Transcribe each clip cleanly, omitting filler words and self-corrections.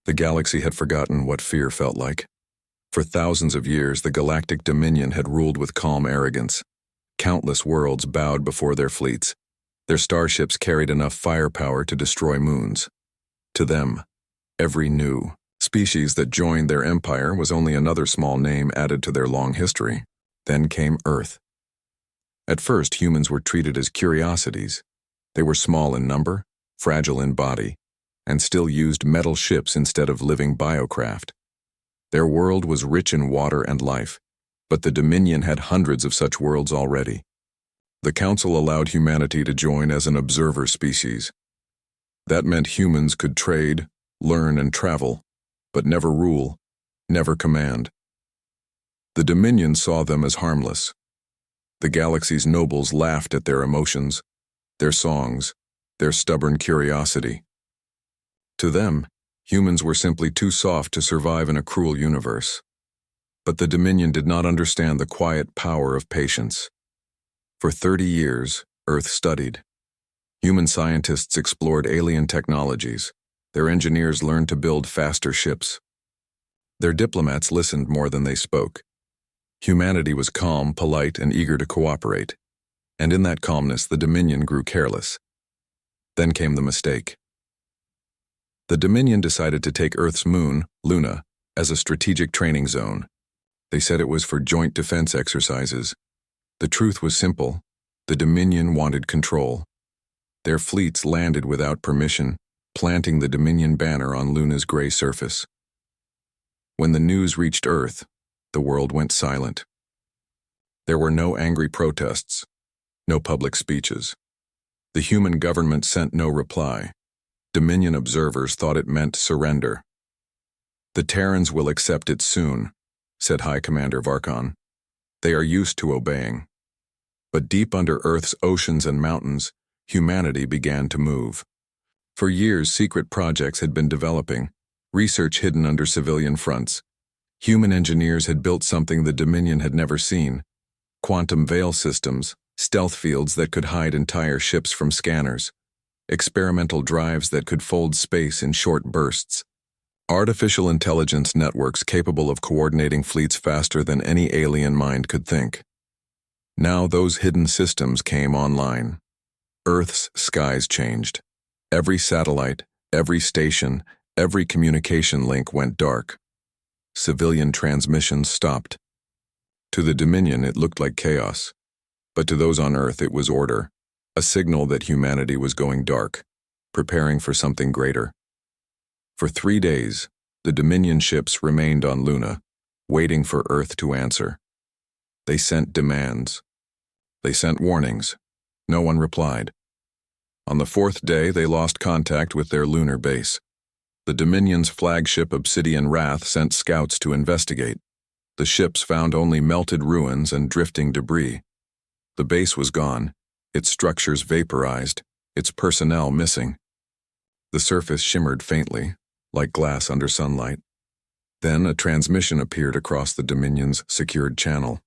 The galaxy had forgotten what fear felt like. For thousands of years, the galactic dominion had ruled with calm arrogance. Countless worlds bowed before their fleets. Their starships carried enough firepower to destroy moons. To them, every new species that joined their empire was only another small name added to their long history. Then came Earth. At first, humans were treated as curiosities. They were small in number, fragile in body, and still used metal ships instead of living biocraft. Their world was rich in water and life, but the Dominion had hundreds of such worlds already. The Council allowed humanity to join as an observer species. That meant humans could trade, learn, and travel, but never rule, never command. The Dominion saw them as harmless. The galaxy's nobles laughed at their emotions, their songs, their stubborn curiosity. To them, humans were simply too soft to survive in a cruel universe. But the Dominion did not understand the quiet power of patience. For 30 years, Earth studied. Human scientists explored alien technologies. Their engineers learned to build faster ships. Their diplomats listened more than they spoke. Humanity was calm, polite, and eager to cooperate. And in that calmness, the Dominion grew careless. Then came the mistake. The Dominion decided to take Earth's moon, Luna, as a strategic training zone. They said it was for joint defense exercises. The truth was simple. The Dominion wanted control. Their fleets landed without permission, planting the Dominion banner on Luna's gray surface. When the news reached Earth, the world went silent. There were no angry protests, no public speeches. The human government sent no reply. Dominion observers thought it meant surrender. "The Terrans will accept it soon," said High Commander Varkon. "They are used to obeying." But deep under Earth's oceans and mountains, humanity began to move. For years, secret projects had been developing, research hidden under civilian fronts. Human engineers had built something the Dominion had never seen: quantum veil systems, stealth fields that could hide entire ships from scanners, experimental drives that could fold space in short bursts, artificial intelligence networks capable of coordinating fleets faster than any alien mind could think. Now those hidden systems came online. Earth's skies changed. Every satellite, every station, every communication link went dark. Civilian transmissions stopped. To the Dominion, it looked like chaos. But to those on Earth, it was order. A signal that humanity was going dark, preparing for something greater. For 3 days, the Dominion ships remained on Luna, waiting for Earth to answer. They sent demands. They sent warnings. No one replied. On the 4th day, they lost contact with their lunar base. The Dominion's flagship Obsidian Wrath sent scouts to investigate. The ships found only melted ruins and drifting debris. The base was gone, its structures vaporized, its personnel missing. The surface shimmered faintly, like glass under sunlight. Then a transmission appeared across the Dominion's secured channel.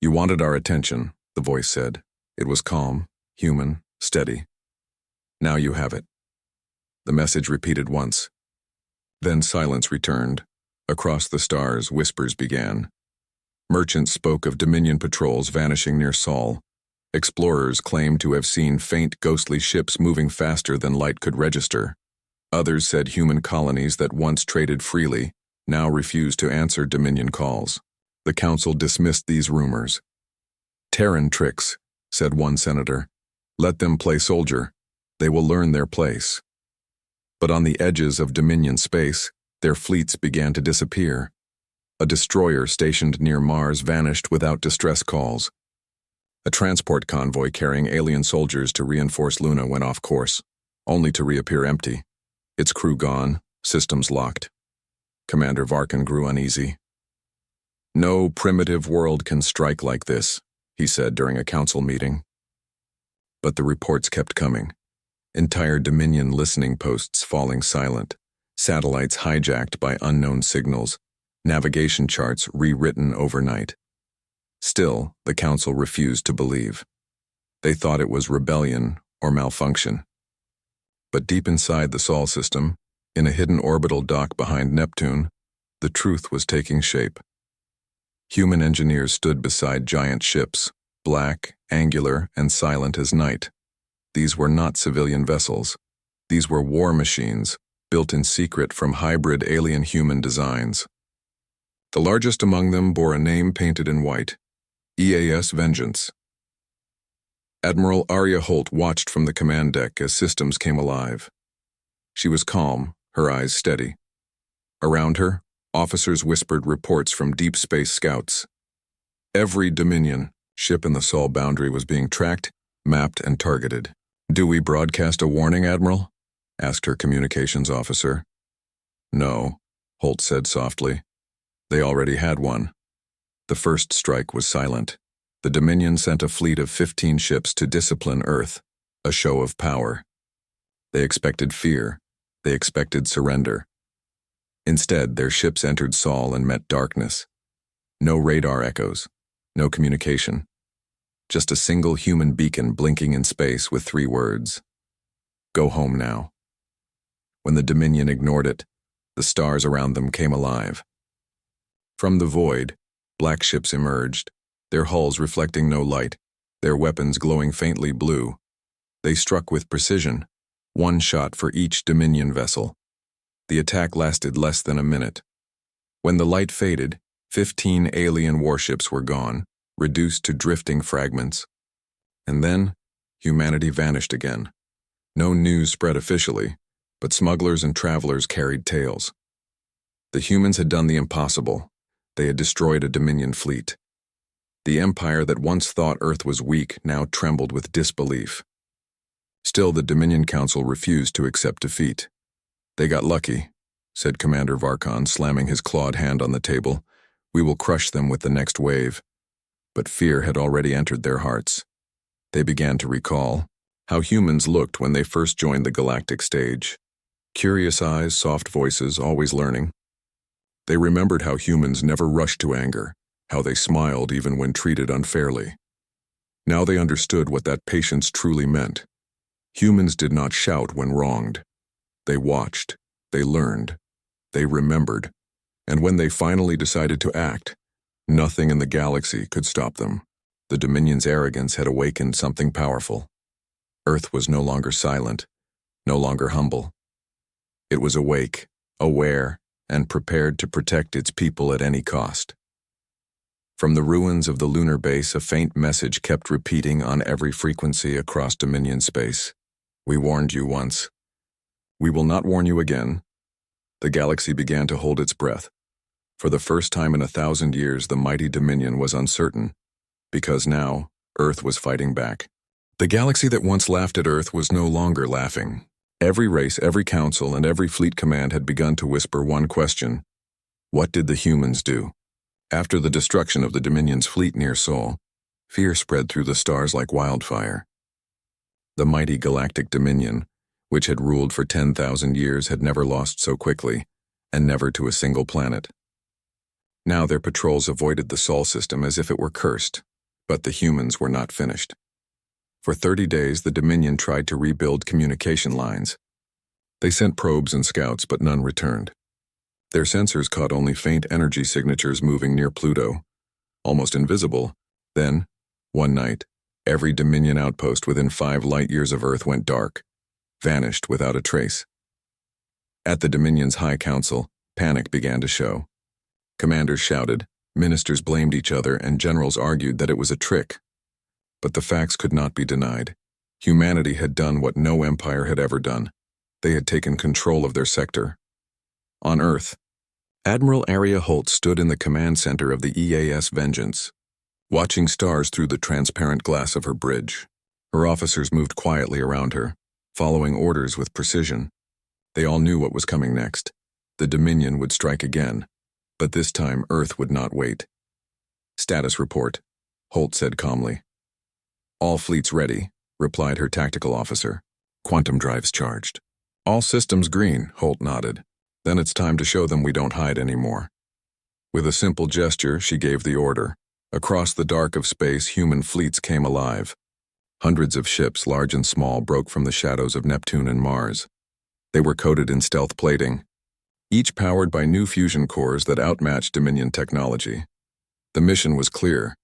"You wanted our attention," the voice said. It was calm, human, steady. "Now you have it." The message repeated once. Then silence returned. Across the stars, whispers began. Merchants spoke of Dominion patrols vanishing near Sol. Explorers claimed to have seen faint, ghostly ships moving faster than light could register. Others said human colonies that once traded freely now refused to answer Dominion calls. The Council dismissed these rumors. "Terran tricks," said one senator. "Let them play soldier. They will learn their place." But on the edges of Dominion space, their fleets began to disappear. A destroyer stationed near Mars vanished without distress calls. A transport convoy carrying alien soldiers to reinforce Luna went off course, only to reappear empty. Its crew gone, systems locked. Commander Varkon grew uneasy. "No primitive world can strike like this," he said during a council meeting. But the reports kept coming. Entire Dominion listening posts falling silent, satellites hijacked by unknown signals, navigation charts rewritten overnight. Still, the Council refused to believe. They thought it was rebellion or malfunction. But deep inside the Sol system, In a hidden orbital dock behind Neptune, the truth was taking shape. Human engineers stood beside giant ships, black, angular, and silent as night. These were not civilian vessels. These were war machines, built in secret from hybrid alien-human designs. The largest among them bore a name painted in white: EAS Vengeance. Admiral Arya Holt watched from the command deck as systems came alive. She was calm, her eyes steady. Around her, officers whispered reports from deep space scouts. Every Dominion ship in the Sol boundary was being tracked, mapped, and targeted. "Do we broadcast a warning, Admiral?" asked her communications officer. "No," Holt said softly. They already had one. The first strike was silent. The Dominion sent a fleet of 15 ships to discipline Earth, a show of power. They expected fear. They expected surrender. Instead, their ships entered Sol and met darkness. No radar echoes, no communication. Just a single human beacon blinking in space with 3 words: "Go home now." When the Dominion ignored it, the stars around them came alive. From the void, black ships emerged, their hulls reflecting no light, their weapons glowing faintly blue. They struck with precision, 1 shot for each Dominion vessel. The attack lasted less than a minute. When the light faded, 15 alien warships were gone, reduced to drifting fragments. And then, humanity vanished again. No news spread officially, but smugglers and travelers carried tales. The humans had done the impossible. They had destroyed a Dominion fleet. The empire that once thought Earth was weak now trembled with disbelief. Still, the Dominion Council refused to accept defeat. "They got lucky," said Commander Varkon, slamming his clawed hand on the table. "We will crush them with the next wave." But fear had already entered their hearts. They began to recall how humans looked when they first joined the galactic stage. Curious eyes, soft voices, always learning. They remembered how humans never rushed to anger, how they smiled even when treated unfairly. Now they understood what that patience truly meant. Humans did not shout when wronged. They watched, they learned, they remembered, and when they finally decided to act, nothing in the galaxy could stop them. The Dominion's arrogance had awakened something powerful. Earth was no longer silent, no longer humble. It was awake, aware, and prepared to protect its people at any cost. From the ruins of the lunar base, a faint message kept repeating on every frequency across Dominion space. "We warned you once. We will not warn you again." The galaxy began to hold its breath. For the first time in 1,000 years, the mighty Dominion was uncertain, because now Earth was fighting back. The galaxy that once laughed at Earth was no longer laughing. Every race, every council, and every fleet command had begun to whisper one question: what did the humans do? After the destruction of the Dominion's fleet near Sol, fear spread through the stars like wildfire. The mighty galactic Dominion, which had ruled for 10,000 years, had never lost so quickly, and never to a single planet. Now their patrols avoided the Sol system as if it were cursed, but the humans were not finished. For 30 days, the Dominion tried to rebuild communication lines. They sent probes and scouts, but none returned. Their sensors caught only faint energy signatures moving near Pluto, almost invisible. Then, one night, every Dominion outpost within 5 light-years of Earth went dark, vanished without a trace. At the Dominion's High Council, panic began to show. Commanders shouted, ministers blamed each other, and generals argued that it was a trick. But the facts could not be denied. Humanity had done what no empire had ever done. They had taken control of their sector. On Earth, Admiral Arya Holt stood in the command center of the EAS Vengeance, watching stars through the transparent glass of her bridge. Her officers moved quietly around her, following orders with precision. They all knew what was coming next. The Dominion would strike again, but this time Earth would not wait. "Status report," Holt said calmly. "All fleets ready," replied her tactical officer. "Quantum drives charged." "All systems green," Holt nodded. "Then it's time to show them we don't hide anymore." With a simple gesture, she gave the order. Across the dark of space, human fleets came alive. Hundreds of ships, large and small, broke from the shadows of Neptune and Mars. They were coated in stealth plating, each powered by new fusion cores that outmatched Dominion technology. The mission was clear: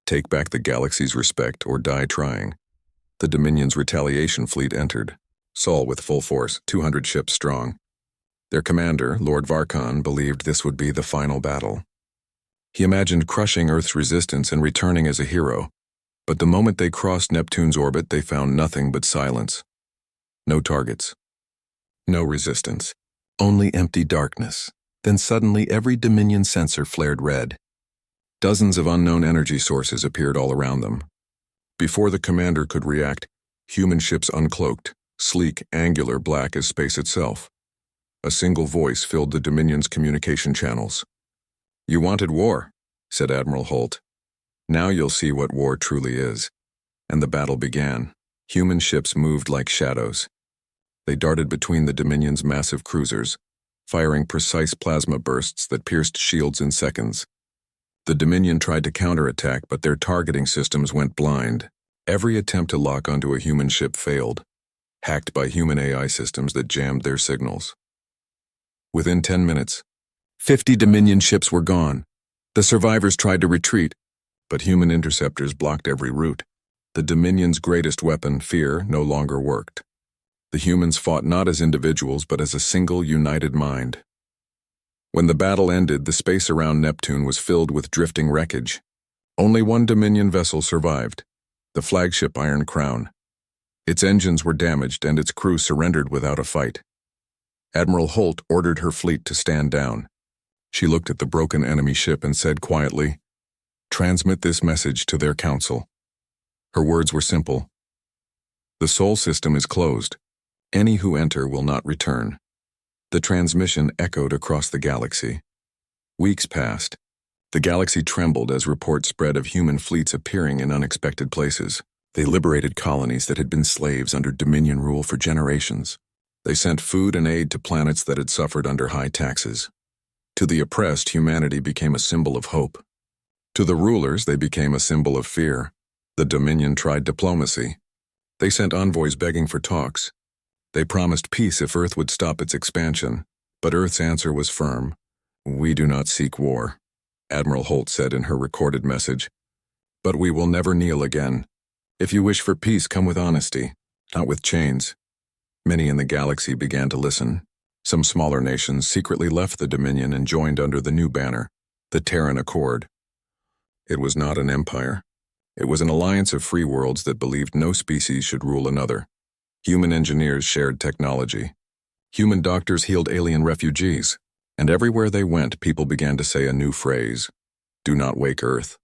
take back the galaxy's respect or die trying. The Dominion's retaliation fleet entered, Sol with full force, 200 ships strong. Their commander, Lord Varkon, believed this would be the final battle. He imagined crushing Earth's resistance and returning as a hero, but the moment they crossed Neptune's orbit, they found nothing but silence. No targets. No resistance. Only empty darkness. Then suddenly every Dominion sensor flared red. Dozens of unknown energy sources appeared all around them. Before the commander could react, human ships uncloaked, sleek, angular, black as space itself. A single voice filled the Dominion's communication channels. "You wanted war," said Admiral Holt. "Now you'll see what war truly is." And the battle began. Human ships moved like shadows. They darted between the Dominion's massive cruisers, firing precise plasma bursts that pierced shields in seconds. The Dominion tried to counterattack, but their targeting systems went blind. Every attempt to lock onto a human ship failed, hacked by human AI systems that jammed their signals. Within 10 minutes, 50 Dominion ships were gone. The survivors tried to retreat, but human interceptors blocked every route. The Dominion's greatest weapon, fear, no longer worked. The humans fought not as individuals, but as a single, united mind. When the battle ended, the space around Neptune was filled with drifting wreckage. Only one Dominion vessel survived, the flagship Iron Crown. Its engines were damaged and its crew surrendered without a fight. Admiral Holt ordered her fleet to stand down. She looked at the broken enemy ship and said quietly, "Transmit this message to their council." Her words were simple. "The Sol system is closed. Any who enter will not return." The transmission echoed across the galaxy. Weeks passed. The galaxy trembled as reports spread of human fleets appearing in unexpected places. They liberated colonies that had been slaves under Dominion rule for generations. They sent food and aid to planets that had suffered under high taxes. To the oppressed, humanity became a symbol of hope. To the rulers, they became a symbol of fear. The Dominion tried diplomacy. They sent envoys begging for talks. They promised peace if Earth would stop its expansion, but Earth's answer was firm. "We do not seek war," Admiral Holt said in her recorded message. "But we will never kneel again. If you wish for peace, come with honesty, not with chains." Many in the galaxy began to listen. Some smaller nations secretly left the Dominion and joined under the new banner, the Terran Accord. It was not an empire. It was an alliance of free worlds that believed no species should rule another. Human engineers shared technology. Human doctors healed alien refugees. And everywhere they went, people began to say a new phrase: "Do not wake Earth."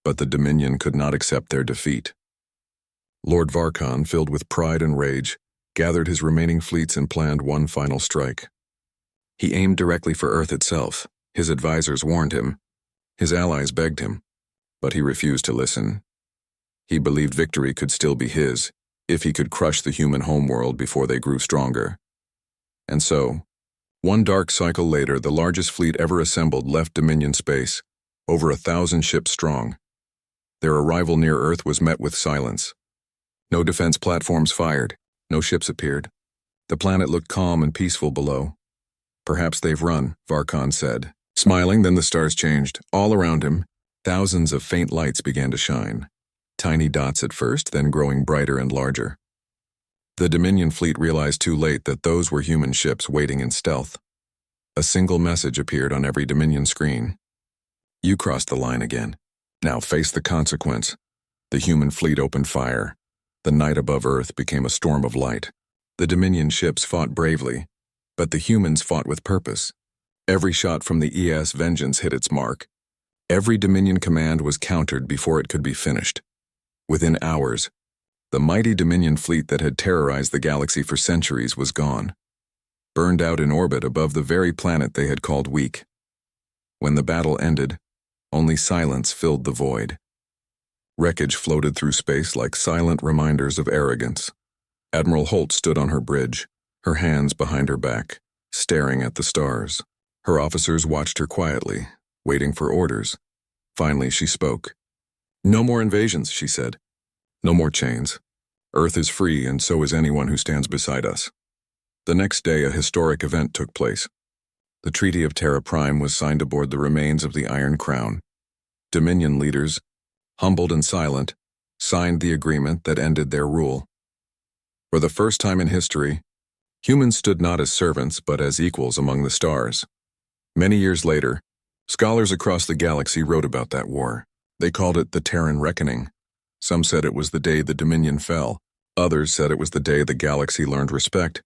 But the Dominion could not accept their defeat. Lord Varkon, filled with pride and rage, gathered his remaining fleets and planned one final strike. He aimed directly for Earth itself. His advisors warned him. His allies begged him. But he refused to listen. He believed victory could still be his, if he could crush the human homeworld before they grew stronger. And so, one dark cycle later, the largest fleet ever assembled left Dominion space, over 1,000 ships strong. Their arrival near Earth was met with silence. No defense platforms fired. No ships appeared. The planet looked calm and peaceful below. "Perhaps they've run," Varkon said. Smiling, then the stars changed. All around him, thousands of faint lights began to shine. Tiny dots at first, then growing brighter and larger. The Dominion fleet realized too late that those were human ships waiting in stealth. A single message appeared on every Dominion screen. "You crossed the line again. Now face the consequence." The human fleet opened fire. The night above Earth became a storm of light. The Dominion ships fought bravely, but the humans fought with purpose. Every shot from the ES Vengeance hit its mark. Every Dominion command was countered before it could be finished. Within hours, the mighty Dominion fleet that had terrorized the galaxy for centuries was gone, burned out in orbit above the very planet they had called weak. When the battle ended, only silence filled the void. Wreckage floated through space like silent reminders of arrogance. Admiral Holt stood on her bridge, her hands behind her back, staring at the stars. Her officers watched her quietly, waiting for orders. Finally, she spoke. "No more invasions," she said. "No more chains. Earth is free, and so is anyone who stands beside us." The next day, a historic event took place. The Treaty of Terra Prime was signed aboard the remains of the Iron Crown. Dominion leaders, humbled and silent, signed the agreement that ended their rule. For the first time in history, humans stood not as servants but as equals among the stars. Many years later, scholars across the galaxy wrote about that war. They called it the Terran Reckoning. Some said it was the day the Dominion fell. Others said it was the day the galaxy learned respect,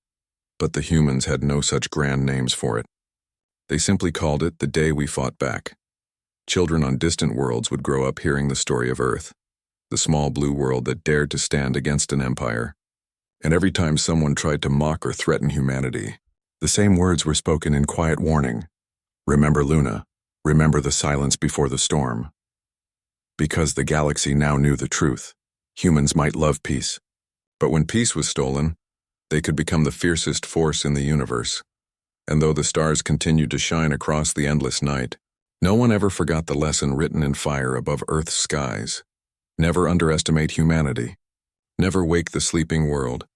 but the humans had no such grand names for it. They simply called it the day we fought back. Children on distant worlds would grow up hearing the story of Earth, the small blue world that dared to stand against an empire. And every time someone tried to mock or threaten humanity, the same words were spoken in quiet warning. Remember Luna, remember the silence before the storm. Because the galaxy now knew the truth, humans might love peace, but when peace was stolen, they could become the fiercest force in the universe. And though the stars continued to shine across the endless night, no one ever forgot the lesson written in fire above Earth's skies. Never underestimate humanity. Never wake the sleeping world.